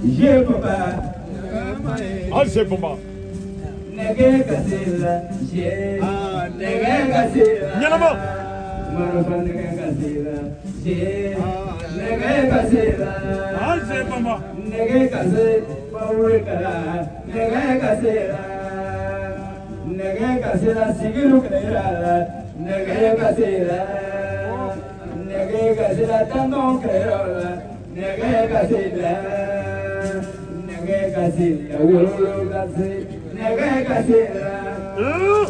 J'ai papa. Ah, c'est papa. Nege kasila, j'ai. Nege kasila. Nyalama. Marofa nege kasila, j'ai. Nege kasila. Ah, c'est papa. Nege kasila, paure kala. Nege kasila. Nege kasila, sigiru kala. Nege kasila. Nege kasila, tandon kala. Nege kasila. Nege kasila, wolo kasila. Nege kasila.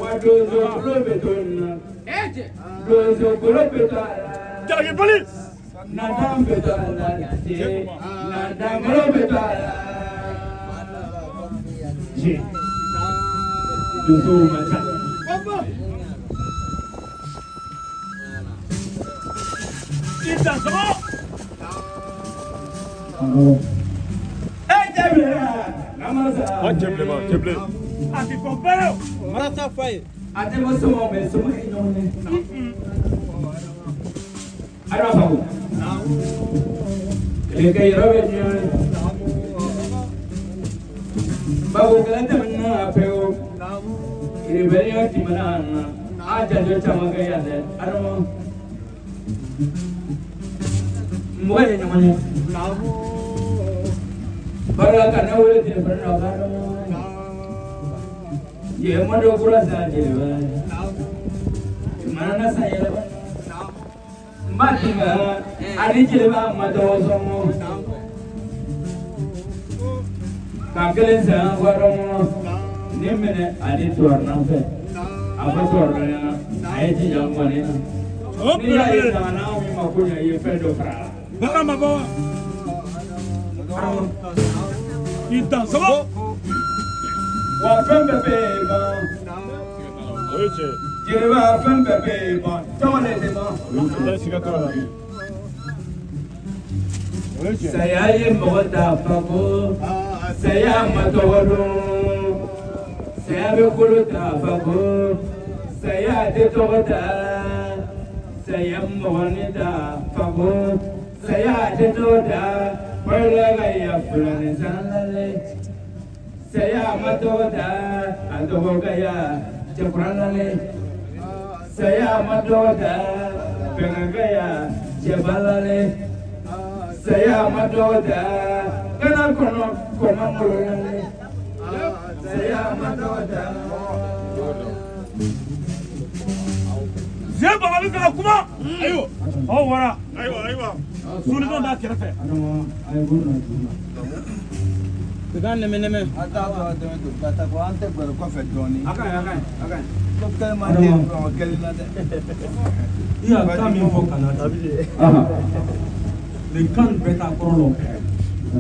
Wadozo kulobetona. Dozo kulobetona. Jalagi police. Nadam betona. Nadam kulobetona. Ji. Dozo mata. Ita sama. Ah, Jeble. Ati compare. Marasa fire. Ate mo sumo me sumo inone. Ara babu. Leke robe nyone. Babu galante manna apeo. Iriberiyo timana. Aja jo chamaga yade. Aramo. Mwe nyone. Bara kana wele tine barna garamo. Ye mado kula sa jeba. Mana sa yeba. Matinga ari jeba mado somo. Kakelen sa waramo. Nimene ari tuarna fe. Apa tuarna ai ji jangwane. Ni ya ina na mi makunya ye fedo kra. Baka mabawa. Ita sama. Wa fembe beba. Oye. Jeba fembe beba. Tole de ma. Saya ye mogota fago. Saya matoro. Saya be kuluta fago. Saya de togota. Saya mogonida fago. Saya de toda. Perla ya fulani sanale. Saya matoda adogo gaya jepranale. Saya matoda pengagaya jebalale. Saya matoda kana kono komamulale. Saya matoda. Zé baba bi kana kuma. Ayo. Oh wara. Ayo. Sunu don da kira fe. Began neme. Ata bata ko ante gbero ko fe doni. Akan. Ko kelma de ko kelina de. Iya kami info kana tabi. Le kan beta korolo.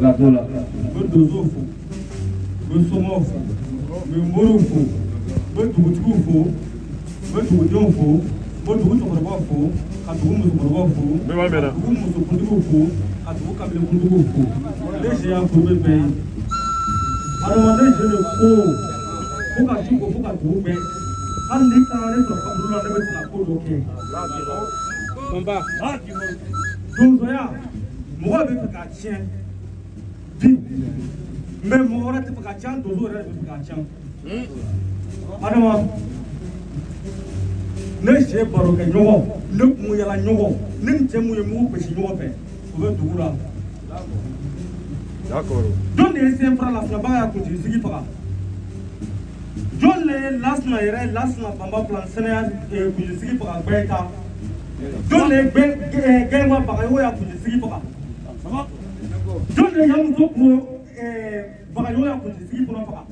La dola. Dozo fo. Somo fo. Moro fo. Tugu fo. Tugu fo. Tugu tokoro fo. Atugu musu fo. Mema mena. Tugu musu kundugu fo. Atugu kabile kundugu fo. Leje ya fo bebe. Adamade jele ko. Fuka chuko fuka tuube. Andi kana ne to kabula ne be ko doke. Komba. Ah, ki mo. Dozo ya. Mo be ka chien. Di. Me mo ora te ka chien dozo re be ka chien. Adama. Ne je baro ke nyogo. Ne mu yala nyogo. Nim je mu ye mu ko si nyogo fe. O be dugura. D'accord. John est sempre la sna ba ko ji sigi faga. John le lasna yere lasna bamba plan sene e ko ji sigi faga beta. John le genwa faga yo ya ko ji sigi faga. Sama. John le yam to ko faga yo ya ko ji sigi faga.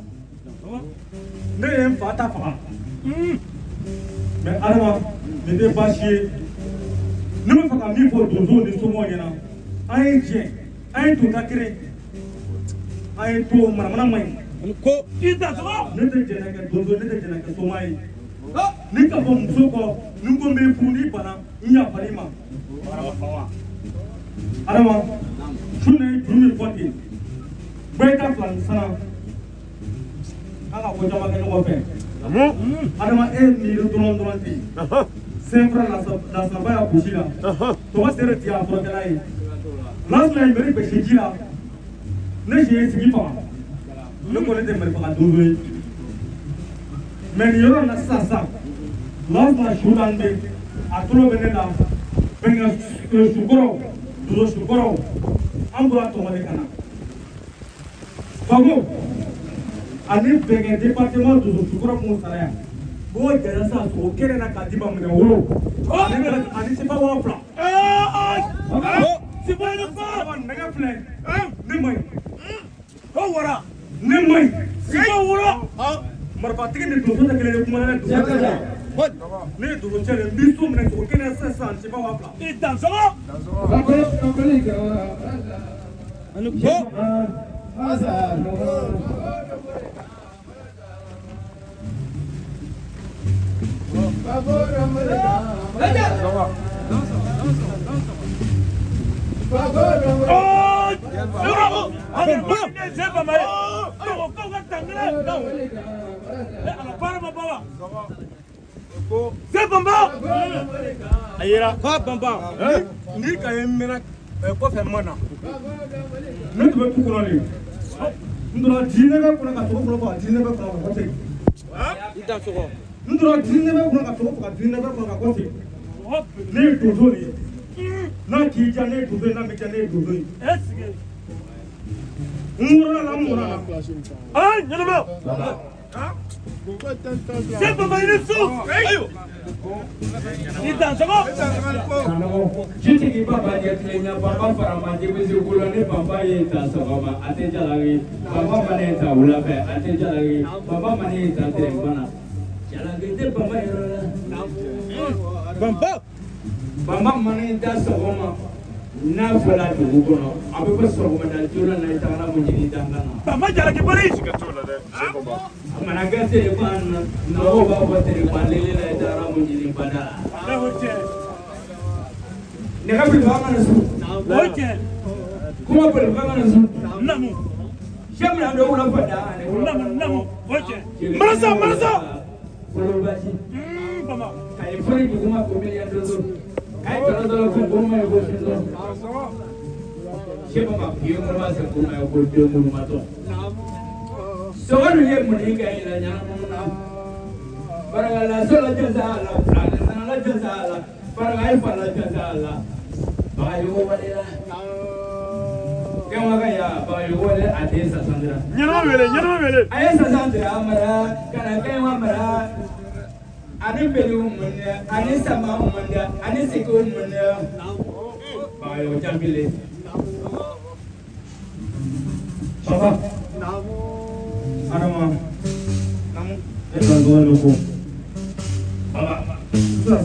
Sama. Ne em fata faga. Mais alama ne de bachier. Ne me faga mi pour dozo de somo yana. Ai je. Ai to takire. Ai to mana mai Ko Ita sama. ne te jena ka dozo ne te jena ka somai ni ka bom soko ni ko me puni bana nya palima adama shune jumi foti beta plan sana anga ko jama ka no fe adama e mi ru don ti sempre lasna ba ya kusi la to ba sere ti a fo kala yi lasna yi meri be shiji la ne je sigi fa ne ko ne te meri fa do do men yoro na sa lasna shudan be atulo be ne la benga sukoro do sukoro ambura to wale kana fago ani benga département do sukoro mo sara bo jara sa so kere na kadiba mne wolo ani se pa wa plan si bo na pa nega plan ne mai ho wara ne mai si bo wora marpati ne do so takele kuma na ne do chele bisu mne so kere sa sa si pa wa plan et dans ça anu ko asa ndro dine be ko ka to ko dine be ko ka ko ti ne do do ni na ki ja ne do do na me ja ne do do esige ngura la mura ah nyalo ba c'est pas mal le sou ayo ita sabo jiti ki baba dia tlenya baba para ma je bisi kulo ne baba ye ta sabo ma ate jalari baba mane ta ula be ate jalari baba mane ta tere bana Bamba mani da sogoma na fola dugu kono abe ko sogoma da jola na itana mo jini dangana bamba jara ke bari ka tola de mana gase ko an no ba ba tere balele na itana mo jini bada na hoche ne ka bi ba mana su hoche kuma bi ba mana su namu shamra do wala fada ne namu hoche marasa Kolobati. Baba. Kai fori ki kuma ko me ya dozo. Kai dozo ko kuma ya dozo. Sheba ma biyo ko ma se kuma ya dozo mu ma to. So wanu ye mu ni ga ila nya mu na. Barala so la jazala, la jazala. Barala fa la jazala. Ba yo wala. Kema ga ya ba yo wala adesa sandra. Nyama wele. Ayesa sandra amara kana kema mara. Ani belu munya, ani sama munya, ani sikun munya. Bayo jambile. Papa. Namu. Eka dua loko. Papa.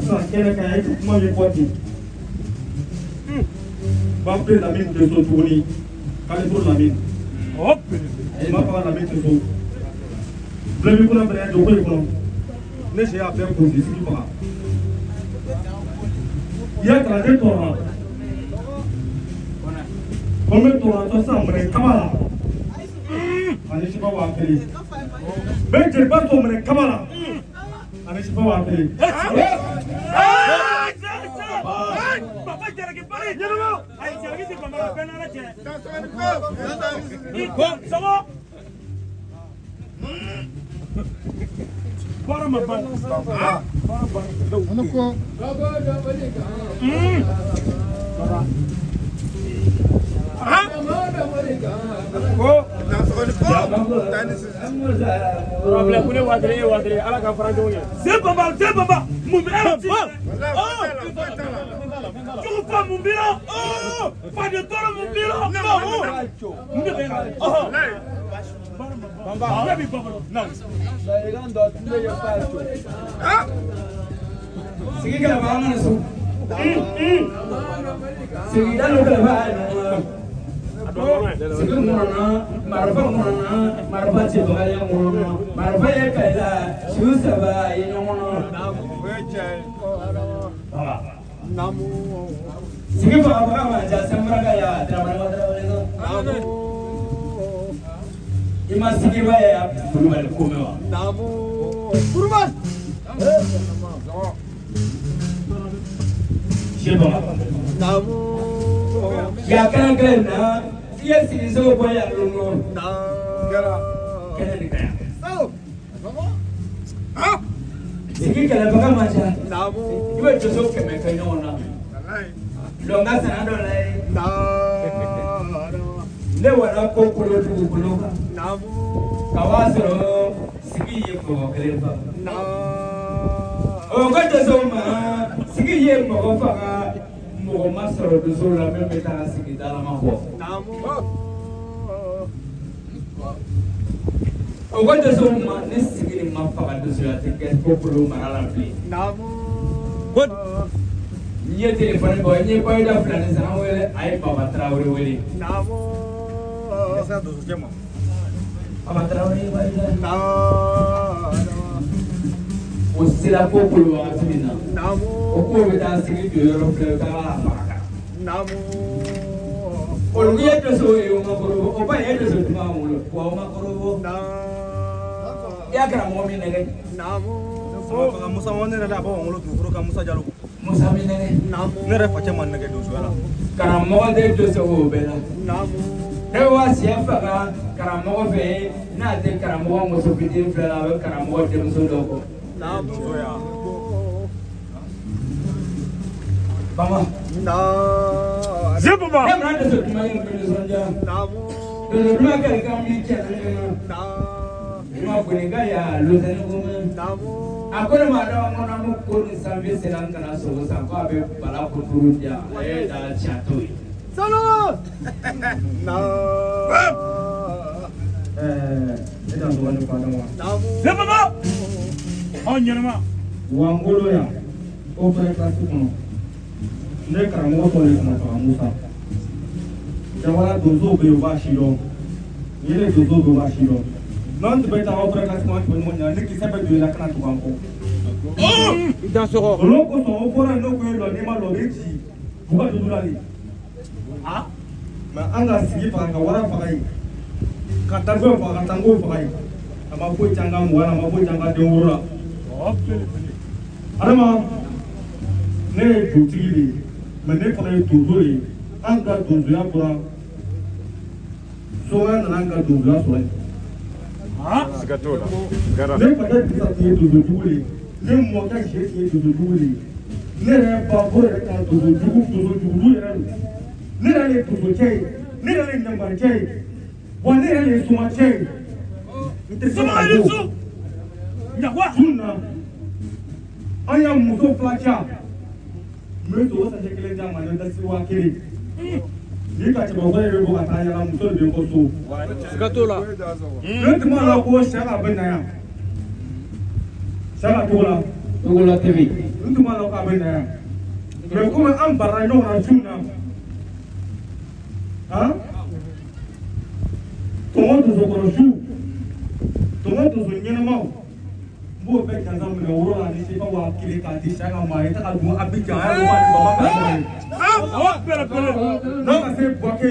Sa kena kaya itu cuma mipoti. Bapre lamin teso tuni. Kali pun lamin. Hop. Mapa lamin teso. Belum pun berada jauh pun. Ne se a faire pour discuter pas. Il y a quand même toi. Comme toi ça semble kamala. Ani si pas wa peli. Ben je pas toi me kamala. Ani si pas wa peli. Papa jara ke pare. Jara. Ai jara ke kamala benana che. Ko ça va? Para mapan. Ano ko? Problem punya wadre ala ka fara jonya. C'est baba. Mumbira. Tu pas mumbira. Pas de toro mumbira. Non. Bamba, baby bubble. No. Sige ka ba na so. Sige dalo ka ba na. Sige mo na, marfa che ba ya mo na. Marfa ya ka la, shu sa ba yin mo na. Namu. Sige ba ba ja samra ka ya, tra ba na. Ima sigi ba ya kurban kumewa. Namu kurban. Sheba. Ya kan na yes is so boy alone. Sigi kala baka macha. Iwe to so keme kai no na. Longa sana do lai. Le wala ko ko lo tu ko lo. Kawasro sigi ye ko kale fa. O ga to so ma sigi ye mo fa mo masoro do so la me ta sigi dala ma ho. O ga to so ma ne sigi ma fa do so la te ke ko ko marala pli. Good. Nye téléphone boy nye boy da flane sa wele ay Baba Traoré wele. Essa do que mano? Baba Traoré boy da. O sila ko ko wa asmina. O ko be da sigi do yoro fle ka la maraka. O nye to so e o ma ko o ba e to so ma mo ko ma ko ya kra mo mi ne Sama Musa wane rada ba wangolo tu furo ka Musa Jalo. Musa mi ne. Ne re fache man nege do suala. Karamo de to so o bela. Ne wa sia fa ka karamo fe na de karamo mo so bitin fle la be karamo de mo so do ko. Bama. Zebba. Ne ma de so tuma yin be so ja. Do do ma ka ka mi che na. Ma ko ni ga ya lo tani ko ma. Akore ma da mo na mo ko ni sambe selan kana so sa ko abe bala ko turu dia e da chatoi. Solo. Ina zo wani kwana wa. Zebba. Onyana ma. Wangolo ya. O fere klasi kono. Ne karamo to le kuma Musa. Jawala dozo be ba shiro. Yele dozo be ba shiro. Non tu beta o fere klasi kono mo nya ne ki sebe do la kana to banko. Dans ce rôle. Oloko so o fora no ko lo ni ma lo rechi. Buka do dulali. Ah? Ma anga sigi fa ka wara fa kai. Ka tango fa ka tango fa kai. Ama ko changa mo wala ma ko changa de wura. Adama ne dutigi mais ne fana ye donso ye an ka donsoya bɔra sɔgɔya nana an ka donsoya sɔrɔ yen. Siga t'o la. Ne fakɛ Dirisa tun ye donsojugu de ye ne mɔkɛ Sɛ tun ye donsojugu de ye ne yɛrɛ babo yɛrɛ ka donsojugu yɛrɛ don ne yɛrɛ ye donsocɛ ye ne yɛrɛ ye ɲamaricɛ ye wa ne yɛrɛ ye sumacɛ ye n tɛ se ka ko sun na an y'a muso fila ca n bɛ to o sanjɛ kelen di a ma ne tɛ se wa kelen ni ka cɛbakɔrɔ yɛrɛ bɔ ka taa yala muso de bɛ n kɔ so. Siga t'o la. Ne tun b'a la ko Sɛ ka bɛ na yan Sɛ ka Togo la. Togo la TV. N tun b'a la k'a bɛ na yan mais komi an barala ɲɔgɔn na sun na han tɔmɔ donsokɔrɔ su tɔmɔ donso ɲɛnɛmaw n b'o bɛɛ gansan minɛ woro la ni sefa wa kelen k'a di Sɛ ka ma ye taga dun Abidjan a ye wa ni Bamako sɔrɔ yen. N'a ka se Buwake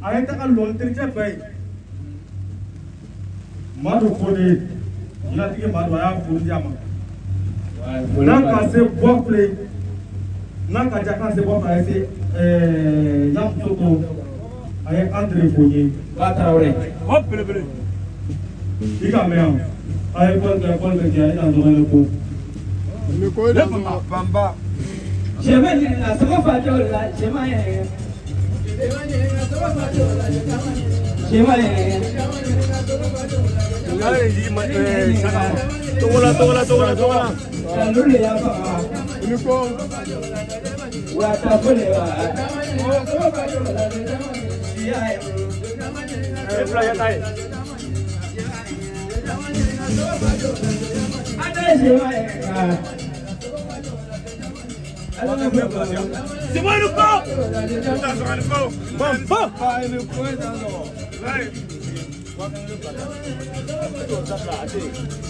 a ye taga lɔntiricɛ fɛ yen Madu Fode jinɛtigi Madu a y'a furu di a ma. N'a ka se Buwafile n'a ka ja k'a se Buwafile a ye se Yamusoko a ye Andre Fonye. Ba Traoré. I ka mɛn yan a ye kɔli kɛ a ye na dɔgɔnin ko. Ni ko de ma Bamba. Cɛma ɲininka sɔgɔ fa tɛ o la cɛma yɛrɛ. Cɛma yɛrɛ. Togo la. Sandu le y'a faga. Ni ko Wa ta ko le wa. C'est moi le corps. Bamba. ai ni ko da no.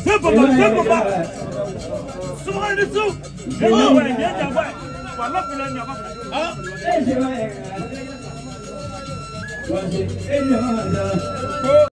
Zebba. Souma ni sou. Zebba wa ni ja wa. Wala kula nya ba. Ah. Cɛma yɛrɛ.